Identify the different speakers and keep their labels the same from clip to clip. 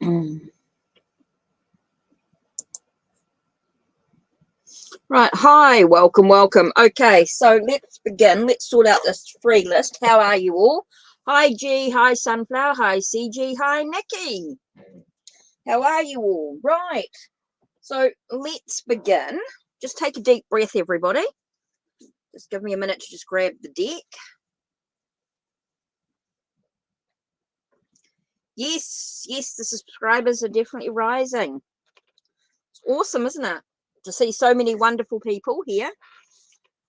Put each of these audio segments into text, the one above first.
Speaker 1: Right, hi, welcome. Okay, so let's begin. Let's sort out this free list. How are you all? Hi, G. Hi, Sunflower. Hi, CG. Hi, Nikki. How are you all? Right, so let's begin. Just take a deep breath, everybody. Just give me a minute to just grab the deck. Yes, the subscribers are definitely rising. It's awesome, isn't it? To see so many wonderful people here.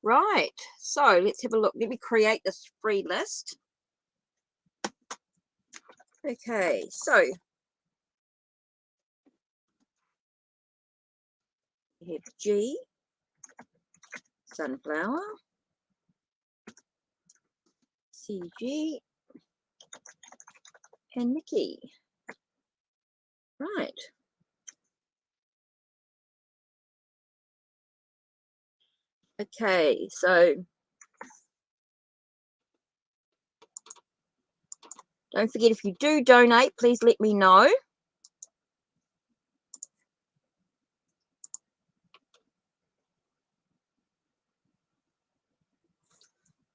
Speaker 1: Right, so let's have a look. Let me create this free list. Okay, so we have G, Sunflower, CG, and Nikki. Right. Okay, so don't forget, if you do donate, please let me know.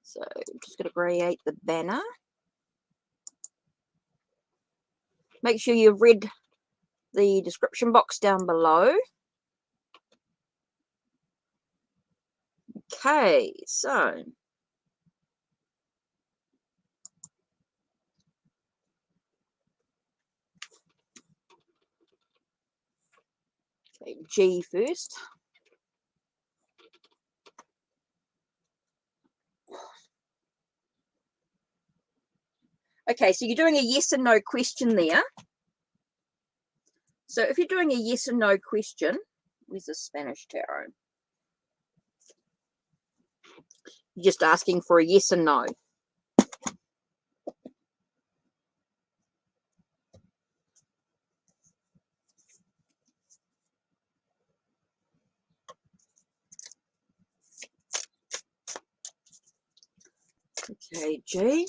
Speaker 1: So I'm just going to create the banner. Make sure you've read the description box down below. Okay, so okay, G first. Okay, so you're doing a yes and no question there. So if you're doing a yes and no question, where's the Spanish tarot? You're just asking for a yes and no. Okay, G.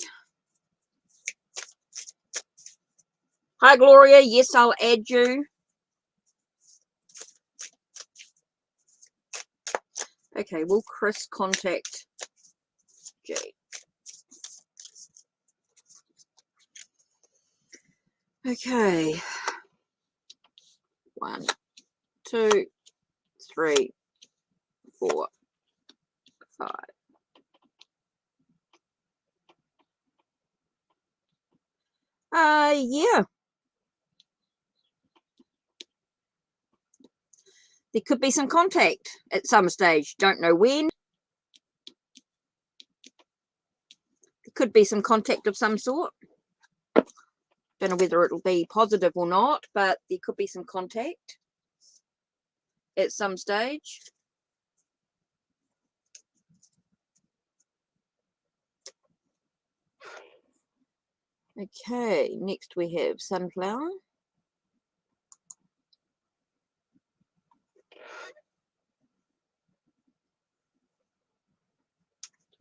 Speaker 1: Hi, Gloria. Yes, I'll add you. Okay, will Chris contact G? Okay. 1, 2, 3, 4, 5. Yeah. There could be some contact at some stage. Don't know when. There could be some contact of some sort. Don't know whether it'll be positive or not, but there could be some contact at some stage. Okay, next we have Sunflower.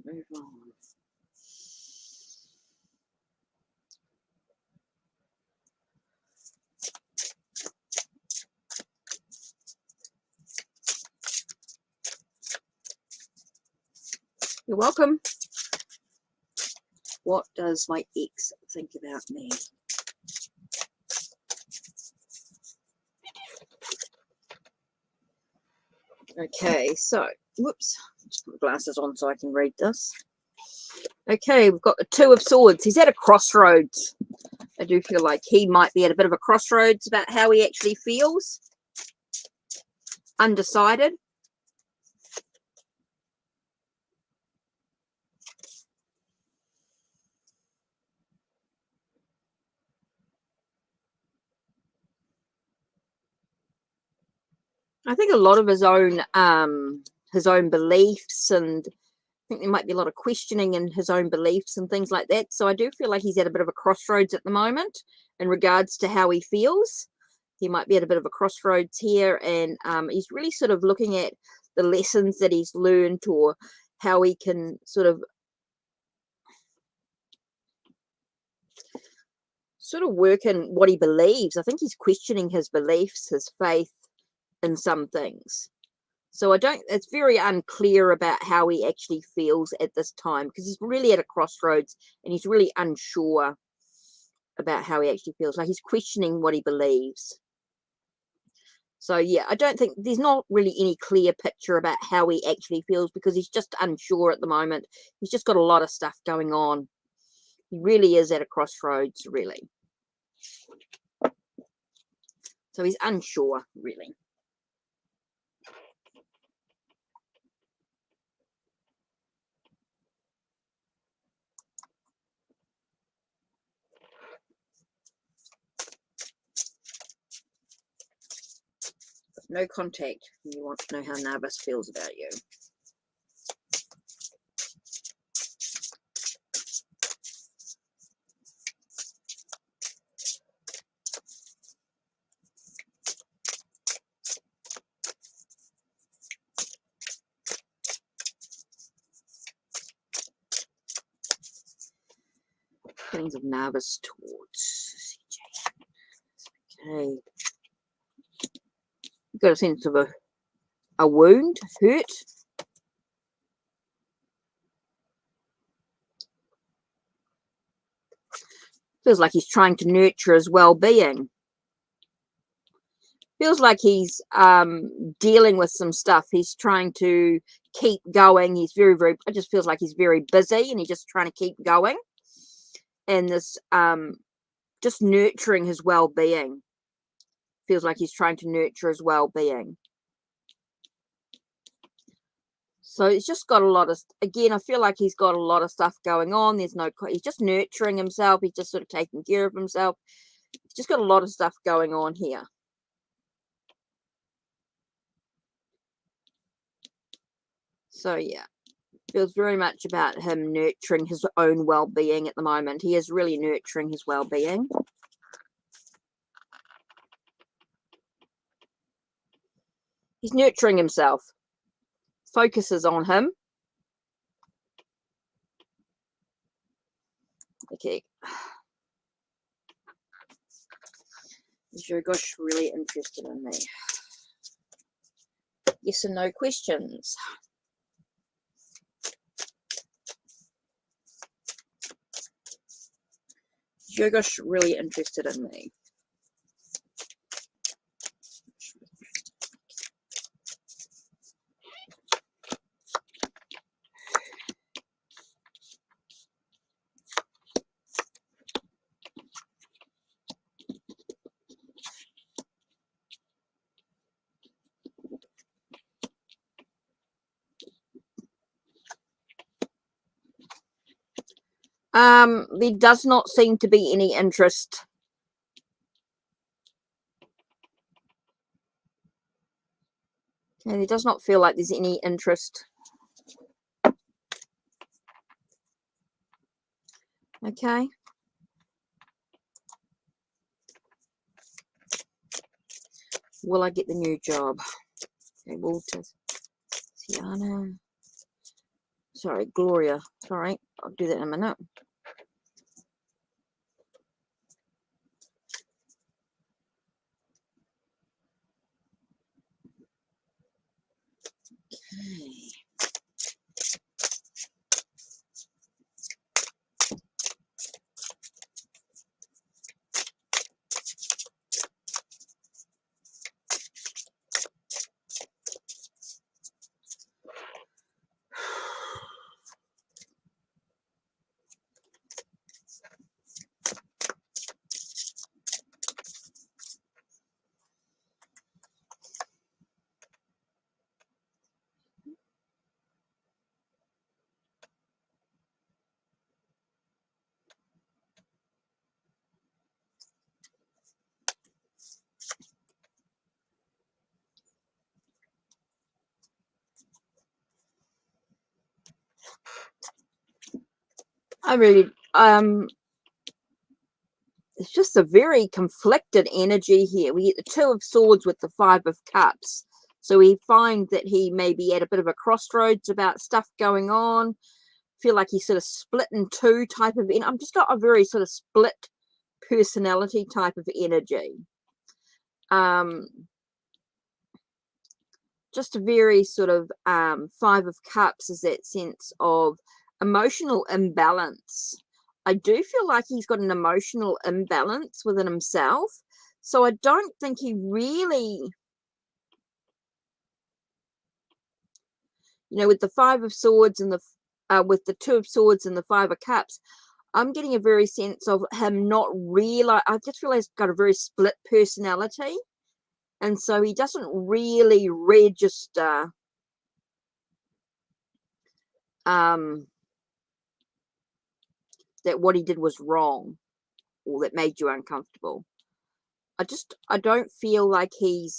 Speaker 1: Move on. You're welcome. What does my ex think about me? Okay, so, whoops, just put my glasses on so I can read this. Okay, we've got the Two of Swords. He's at a crossroads. I do feel like he might be at a bit of a crossroads about how he actually feels. Undecided. I think a lot of his own beliefs, and I think there might be a lot of questioning in his own beliefs and things like that. So I do feel like he's at a bit of a crossroads at the moment in regards to how he feels. He might be at a bit of a crossroads here, and he's really sort of looking at the lessons that he's learned, or how he can sort of sort of working what he believes. I think he's questioning his beliefs, his faith in some things. So it's very unclear about how he actually feels at this time, because he's really at a crossroads and he's really unsure about how he actually feels. Like he's questioning what he believes. So yeah, I don't think there's not really any clear picture about how he actually feels, because he's just unsure at the moment. He's just got a lot of stuff going on. He really is at a crossroads, really. So he's unsure, really. No contact. You want to know how Narbus feels about you. Feelings of Narbus towards CJ. Okay. You've got a sense of a wound, hurt. Feels like he's trying to nurture his well-being. Feels like he's dealing with some stuff. He's trying to keep going. He's it just feels like he's very busy and he's just trying to keep going. And this just nurturing his well-being. Feels like he's trying to nurture his well-being. So he's just got a lot of, again, I feel like he's got a lot of stuff going on. He's just nurturing himself. He's just sort of taking care of himself. He's just got a lot of stuff going on here. So yeah, feels very much about him nurturing his own well-being at the moment. He is really nurturing his well-being. He's nurturing himself. Focuses on him. Okay. Is your gosh really interested in me? Yes and no questions. Is your gosh really interested in me? There does not seem to be any interest. And it does not feel like there's any interest. Okay. Will I get the new job? Okay, Walter. Sienna. Sorry, Gloria. Sorry, I'll do that in a minute. Okay. I really, it's just a very conflicted energy here. We get the Two of Swords with the Five of Cups. So we find that he may be at a bit of a crossroads about stuff going on. Feel like he's sort of split in two type of, I'm just got a very sort of split personality type of energy. Just a very sort of Five of Cups is that sense of emotional imbalance. I do feel like he's got an emotional imbalance within himself. So I don't think he really, with the Five of Swords and with the Two of Swords and the Five of Cups, I'm getting a very sense of him not realize. I just feel he's got a very split personality. And so he doesn't really register that what he did was wrong or that made you uncomfortable. I don't feel like he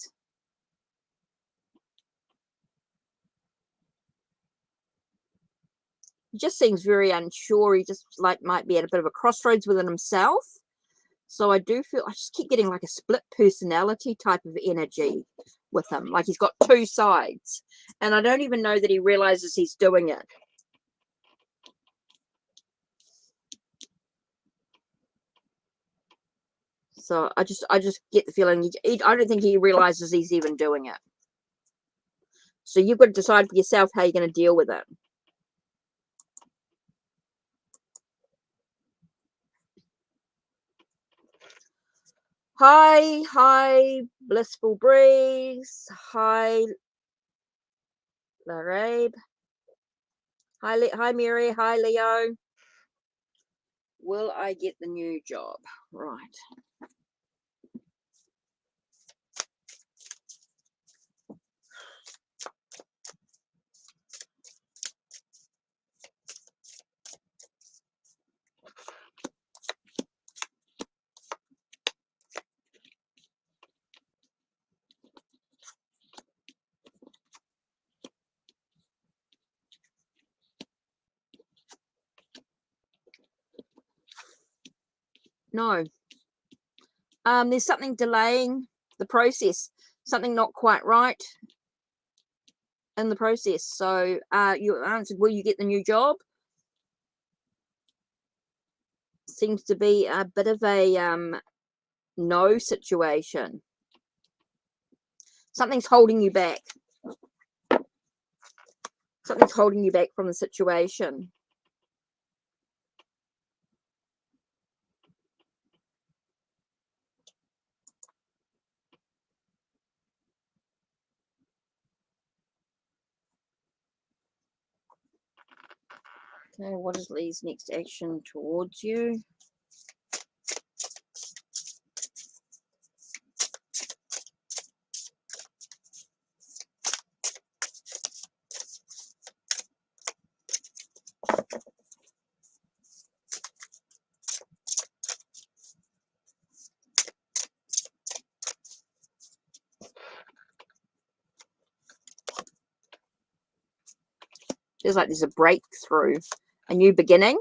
Speaker 1: just seems very unsure. He just might be at a bit of a crossroads within himself. So I just keep getting like a split personality type of energy with him. Like he's got two sides. And I don't even know that he realizes he's doing it. So I just get the feeling I don't think he realizes he's even doing it. So you've got to decide for yourself how you're going to deal with it. Hi, Blissful Breeze. Hi, Larabe. Hi, Mary. Hi, Leo. Will I get the new job? Right. No. There's something delaying the process. Something not quite right in the process. So you answered, will you get the new job? Seems to be a bit of a no situation. Something's holding you back. Something's holding you back from the situation. Okay, what is Lee's next action towards you? Feels like there's a breakthrough, a new beginning.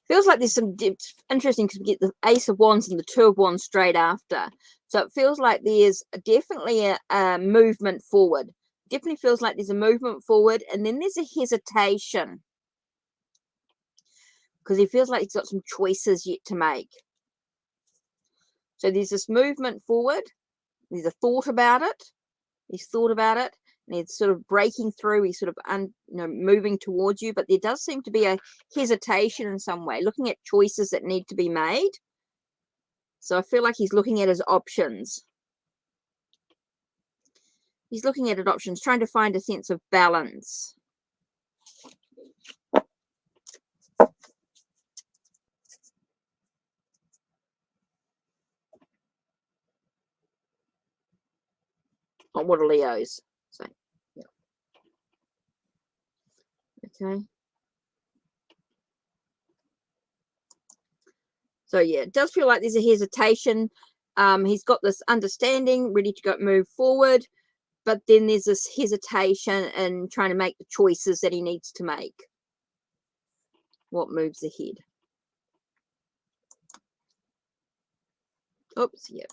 Speaker 1: Feels like there's some interesting because we get the Ace of Wands and the Two of Wands straight after. So it feels like there's definitely a movement forward. Definitely feels like there's a movement forward, and then there's a hesitation because he feels like he's got some choices yet to make. So there's this movement forward. There's a thought about it. He's thought about it, and it's sort of breaking through. He's sort of moving towards you, but there does seem to be a hesitation in some way, looking at choices that need to be made. So I feel like he's looking at his options. He's looking at his options, trying to find a sense of balance. Oh, what are Leos saying? Yeah. Okay. So yeah, it does feel like there's a hesitation. He's got this understanding, ready to move forward, but then there's this hesitation in trying to make the choices that he needs to make. What moves ahead? Oops, yeah.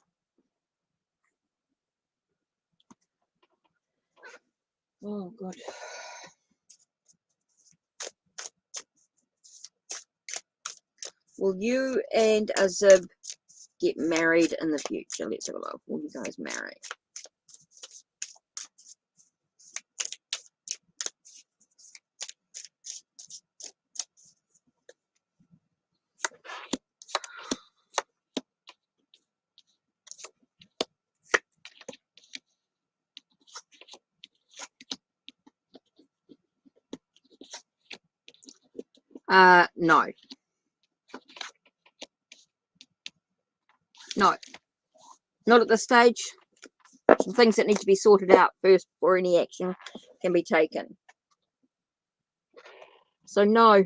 Speaker 1: Oh, God. Will you and Azib get married in the future? Let's have a look. Will you guys marry? No. No. Not at this stage. Some things that need to be sorted out first before any action can be taken. So no.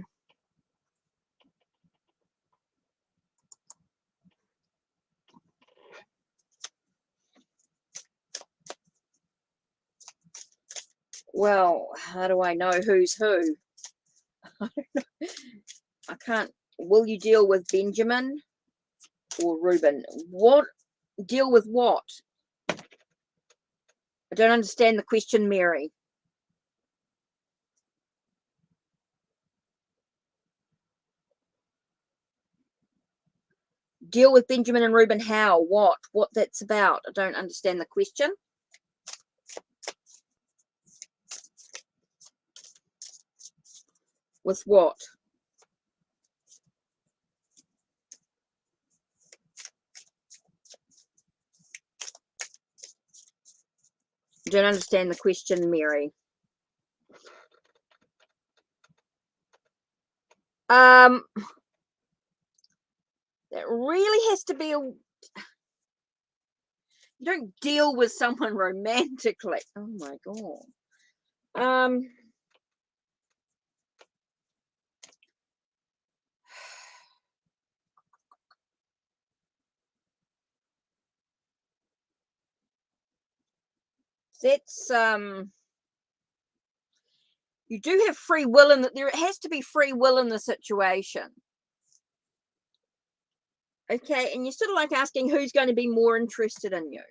Speaker 1: Well, how do I know who's who? I can't. Will you deal with Benjamin or Reuben? What? Deal with what? I don't understand the question, Mary. Deal with Benjamin and Reuben how? What? What that's about? I don't understand the question. With what? I don't understand the question, Mary. That really has to be a... You don't deal with someone romantically. Oh my God. That's you do have free will in that. There has to be free will in the situation. Okay, and you're sort of like asking who's going to be more interested in you.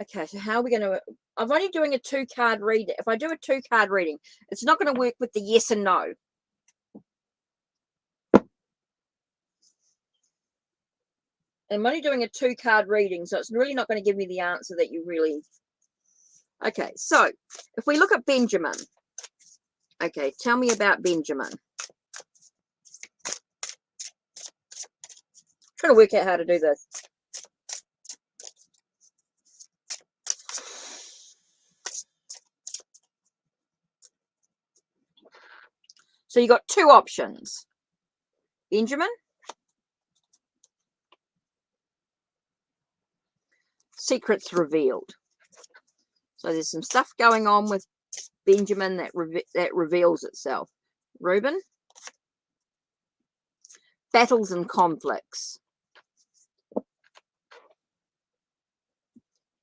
Speaker 1: Okay, so how are we going to... I'm only doing a 2-card reading. If I do a 2-card reading, it's not going to work with the yes and no. I'm only doing a 2-card reading, so it's really not going to give me the answer that you really... Okay, so if we look at Benjamin. Okay, tell me about Benjamin. I'm trying to work out how to do this. So you got 2 options. Benjamin. Secrets revealed. So there's some stuff going on with Benjamin that reveals itself. Reuben. Battles and conflicts.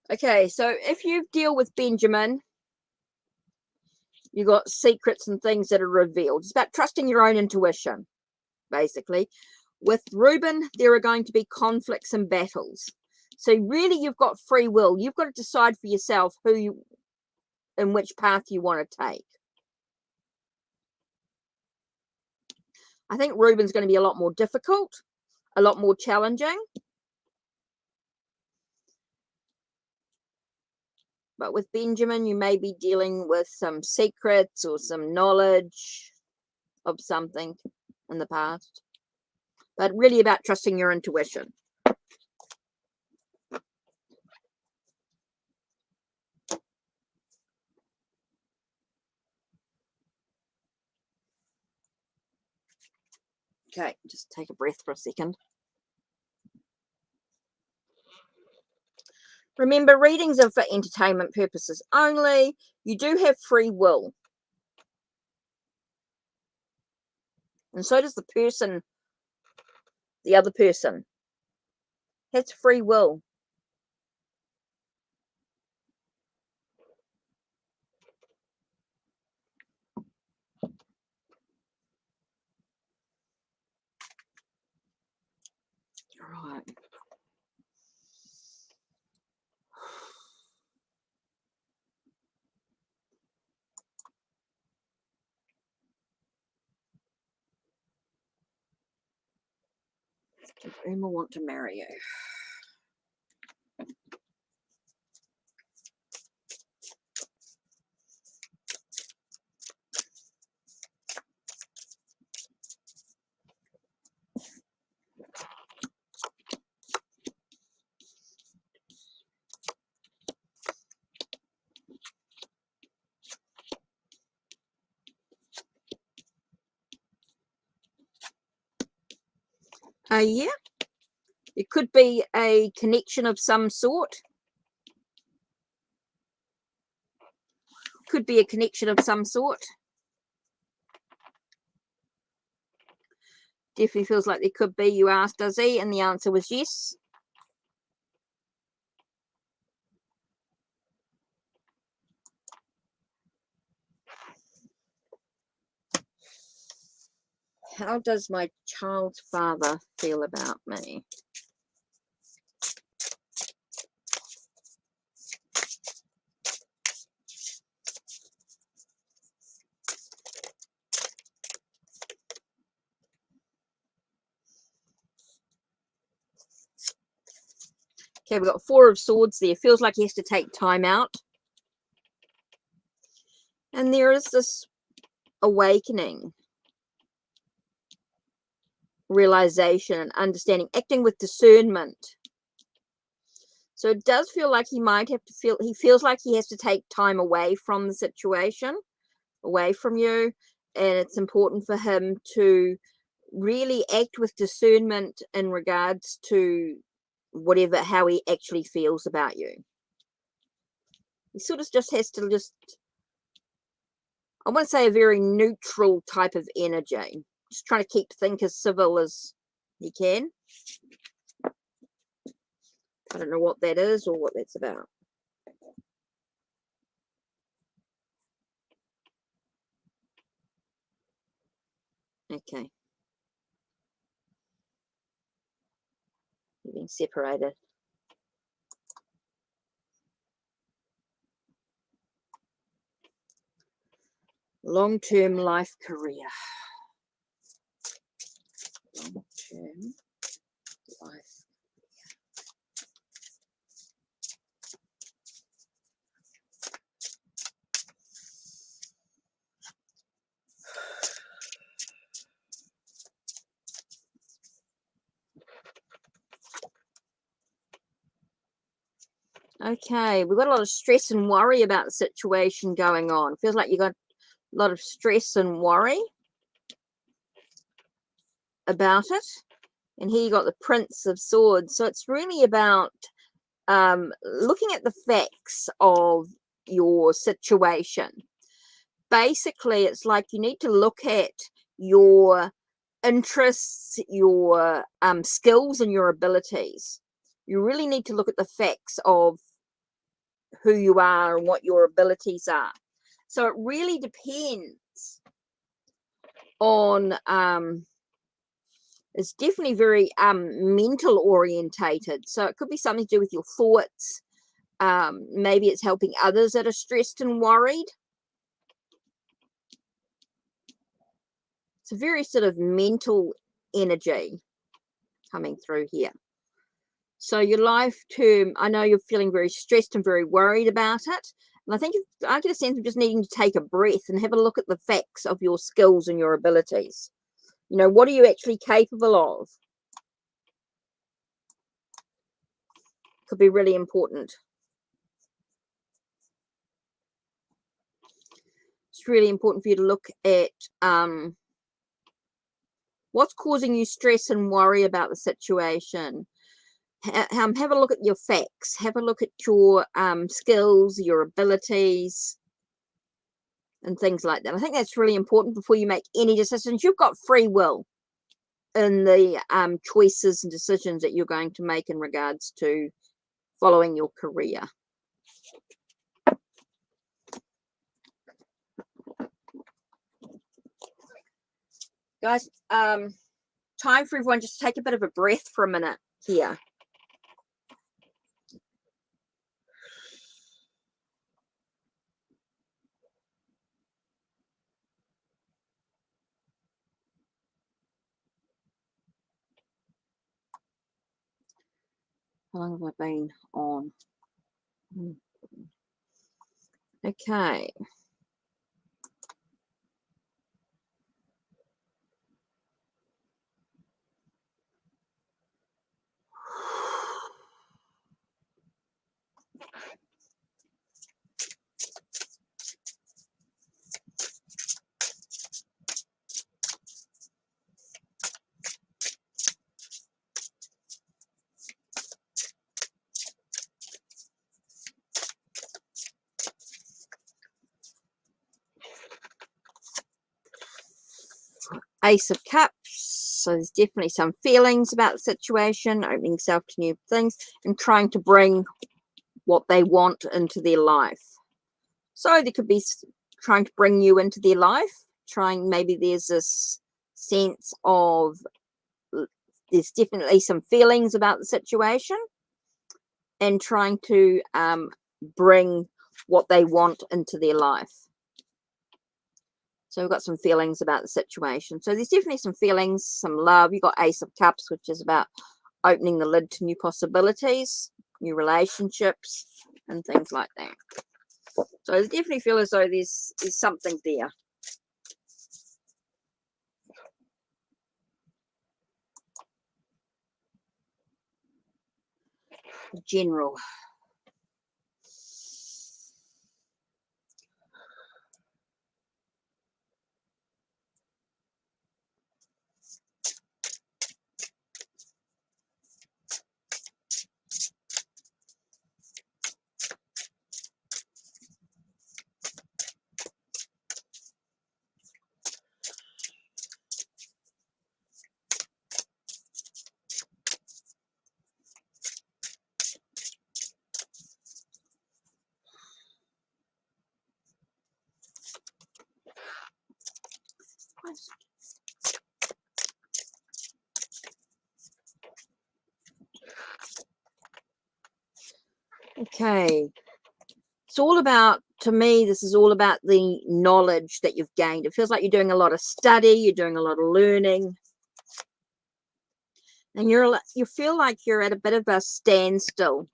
Speaker 1: Okay, so if you deal with Benjamin, you got secrets and things that are revealed. It's about trusting your own intuition, basically. With Reuben, there are going to be conflicts and battles. So really, you've got free will. You've got to decide for yourself in which path you want to take. I think Reuben's going to be a lot more difficult, a lot more challenging. But with Benjamin, you may be dealing with some secrets or some knowledge of something in the past. But really about trusting your intuition. Okay, just take a breath for a second. Remember, readings are for entertainment purposes only. You do have free will. And so does the person, the other person. Has free will. Right. Does Uma want to marry you? Yeah, it could be a connection of some sort. Could be a connection of some sort. Definitely feels like there could be. You asked, does he? And the answer was yes. How does my child's father feel about me? Okay, we've got 4 of Swords there. Feels like he has to take time out. And there is this awakening, realization, understanding, acting with discernment. So it does feel like he might have to he feels like he has to take time away from the situation, away from you. And it's important for him to really act with discernment in regards to how he actually feels about you. He sort of just has to I want to say a very neutral type of energy. Just trying to keep things as civil as he can. I don't know what that is or what that's about. Okay. You're being separated. Long-term life career. Long-term life. Okay, we've got a lot of stress and worry about the situation going on. Feels like you got a lot of stress and worry about it. And here you got the Prince of Swords. So it's really about looking at the facts of your situation. Basically, it's like you need to look at your interests, your skills, and your abilities. You really need to look at the facts of who you are and what your abilities are. So it really depends on it's definitely very mental orientated. So it could be something to do with your thoughts. Maybe it's helping others that are stressed and worried. It's a very sort of mental energy coming through here. So your life term, I know you're feeling very stressed and very worried about it. And I think I get a sense of just needing to take a breath and have a look at the facts of your skills and your abilities. You know, what are you actually capable of? Could be really important. It's really important for you to look at what's causing you stress and worry about the situation. Have a look at your facts. Have a look at your skills, your abilities, and things like that. I think that's really important before you make any decisions. You've got free will in the choices and decisions that you're going to make in regards to following your career. Guys, time for everyone just to take a bit of a breath for a minute here. How long have I been on? Okay. Ace of Cups. So there's definitely some feelings about the situation, opening yourself to new things and trying to bring what they want into their life. So there could be trying to bring you into their life, maybe there's this sense of, there's definitely some feelings about the situation and trying to bring what they want into their life. So we've got some feelings about the situation. So there's definitely some feelings, some love. You've got Ace of Cups, which is about opening the lid to new possibilities, new relationships, and things like that. So I definitely feel as though there's something there. General. Okay. It's all about, to me, this is all about the knowledge that you've gained. It feels like you're doing a lot of study, you're doing a lot of learning. And you feel like you're at a bit of a standstill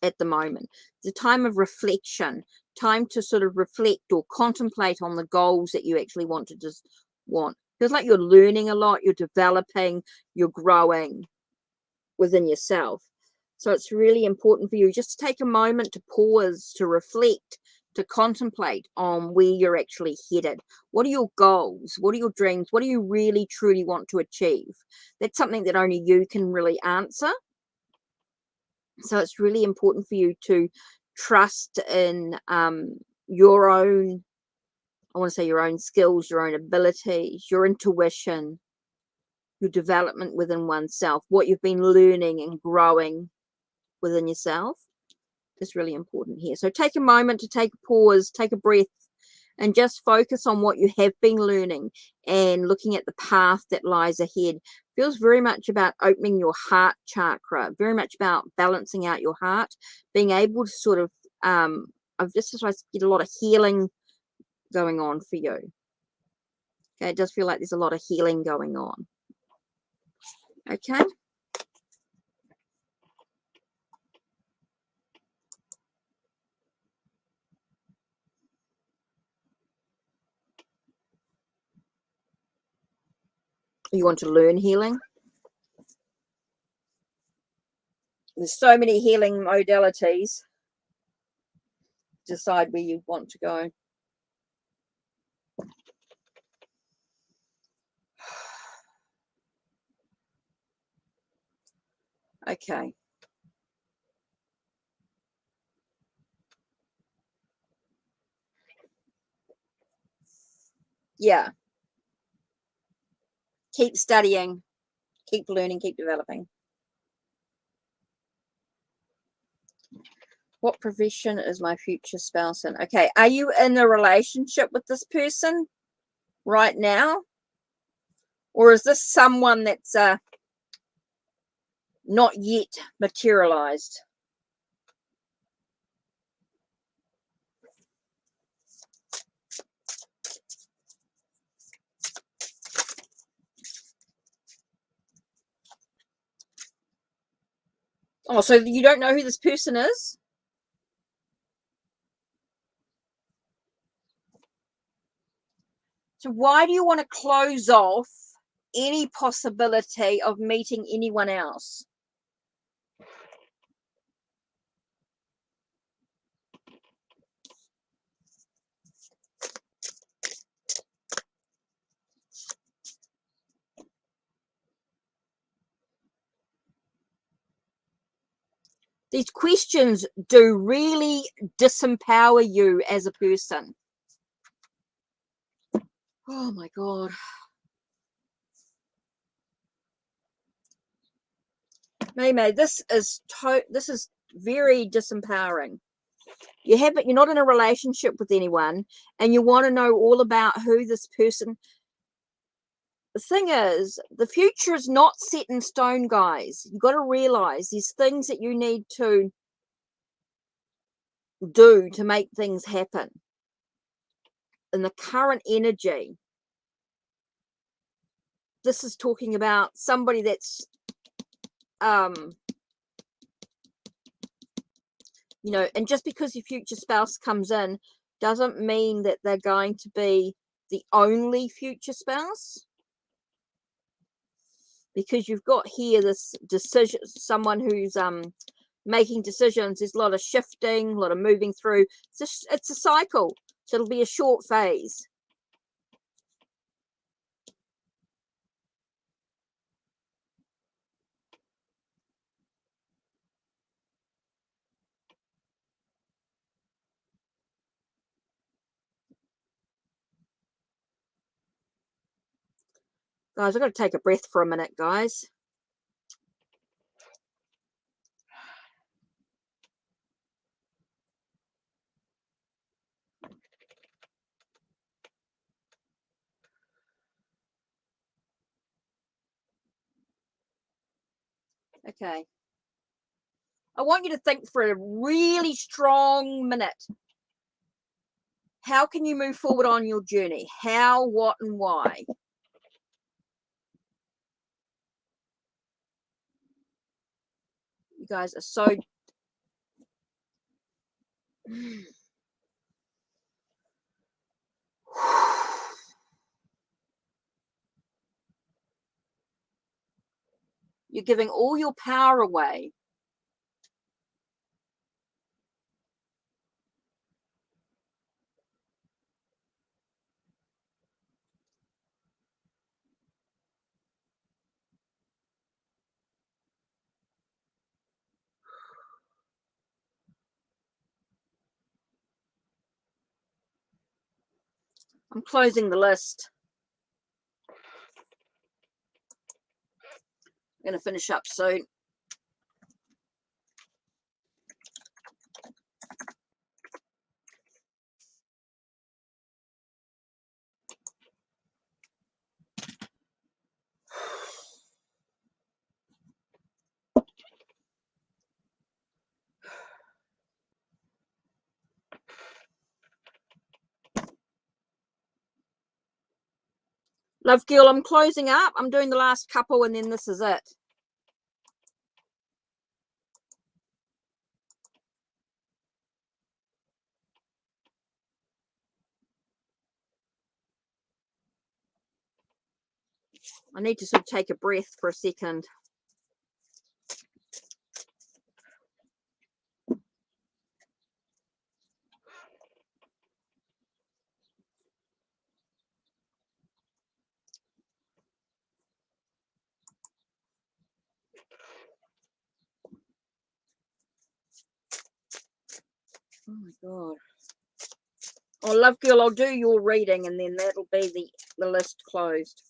Speaker 1: at the moment. It's a time of reflection, time to sort of reflect or contemplate on the goals that you actually want to just want. Feels like you're learning a lot, you're developing, you're growing within yourself. So it's really important for you just to take a moment to pause, to reflect, to contemplate on where you're actually headed. What are your goals? What are your dreams? What do you really, truly want to achieve? That's something that only you can really answer. So it's really important for you to trust in your own, I want to say your own skills, your own abilities, your intuition, your development within oneself, what you've been learning and growing within yourself is really important here. So take a moment to take a pause, take a breath, and just focus on what you have been learning and looking at the path that lies ahead. Feels very much about opening your heart chakra, very much about balancing out your heart, being able to sort of, I've just get a lot of healing going on for you. Okay, it does feel like there's a lot of healing going on. Okay. You want to learn healing? There's so many healing modalities. Decide where you want to go. Okay. Yeah. Keep studying, keep learning, keep developing. What profession is my future spouse in? Okay. Are you in a relationship with this person right now? Or is this someone that's not yet materialized? Oh, so you don't know who this person is? So why do you want to close off any possibility of meeting anyone else? These questions do really disempower you as a person. Oh my God. May, this is very disempowering. You're not in a relationship with anyone and you want to know all about who this person. The thing is, the future is not set in stone, guys. You've got to realize there's things that you need to do to make things happen. In the current energy, this is talking about somebody that's you know, and just because your future spouse comes in doesn't mean that they're going to be the only future spouse, because you've got here this decision, someone who's making decisions. There's a lot of shifting, a lot of moving through. It's a cycle, so it'll be a short phase. Guys, I've got to take a breath for a minute, guys. Okay. I want you to think for a really strong minute. How can you move forward on your journey? How, what, and why? You guys are so... You're giving all your power away. I'm closing the list. I'm going to finish up soon. Love girl, I'm closing up. I'm doing the last couple and then this is it. I need to sort of take a breath for a second. Oh my God. Oh, love girl, I'll do your reading and then that'll be the list closed.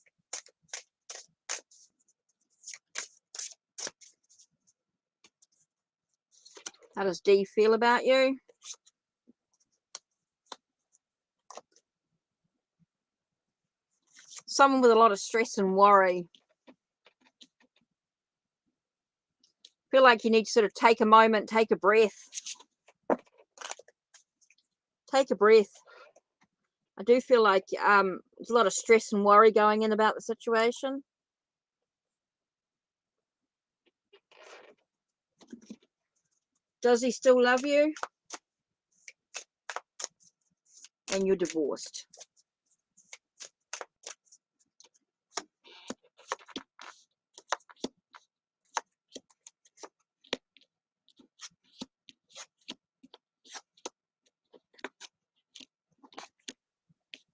Speaker 1: How does Dee feel about you? Someone with a lot of stress and worry. Feel like you need to sort of take a moment, take a breath. Take a breath. I do feel like there's a lot of stress and worry going in about the situation. Does he still love you? And you're divorced.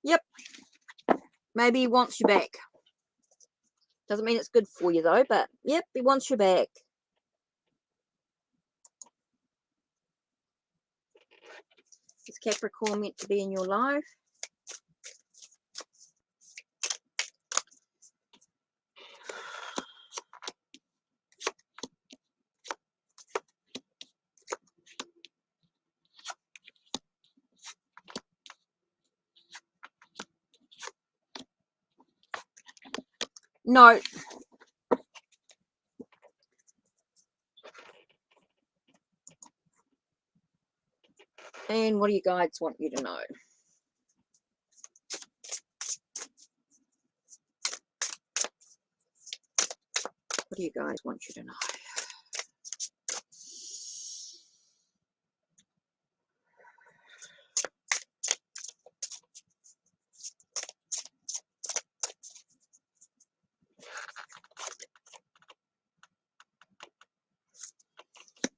Speaker 1: Yep. Maybe he wants you back. Doesn't mean it's good for you though, but yep, he wants you back. Is Capricorn meant to be in your life? No. And what do you guides want you to know? What do you guys want you to know?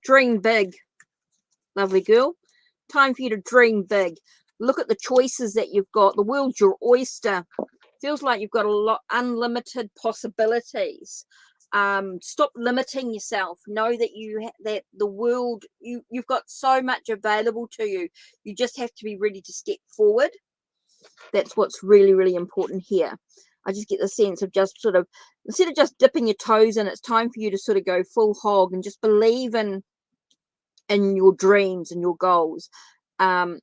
Speaker 1: Dream big, lovely girl. Time for you to dream big. Look at the choices that you've got. The world's your oyster. Feels like you've got a lot, unlimited possibilities. Stop limiting yourself. Know that that the world, you've got so much available to you. You just have to be ready to step forward. That's what's really, really important here. I just get the sense of just sort of, instead of just dipping your toes in, it's time for you to sort of go full hog and just believe in your dreams and your goals. Don't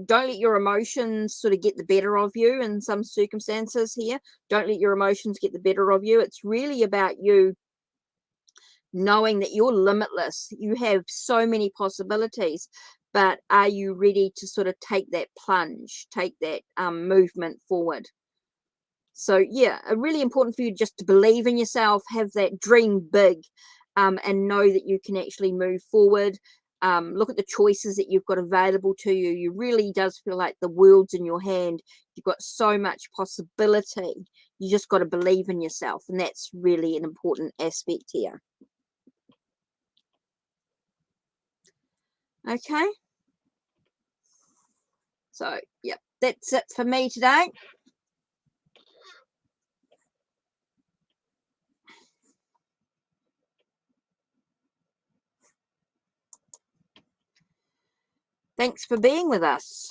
Speaker 1: let your emotions sort of get the better of you in some circumstances here. Don't let your emotions get the better of you. It's really about you knowing that you're limitless. You have so many possibilities, but are you ready to sort of take that plunge, take that movement forward? So yeah, really important for you just to believe in yourself, have that dream big, and know that you can actually move forward. Look at the choices that you've got available to you. You really does feel like the world's in your hand. You've got so much possibility. You just got to believe in yourself, and that's really an important aspect here. Okay. So, yep, that's it for me today. Thanks for being with us.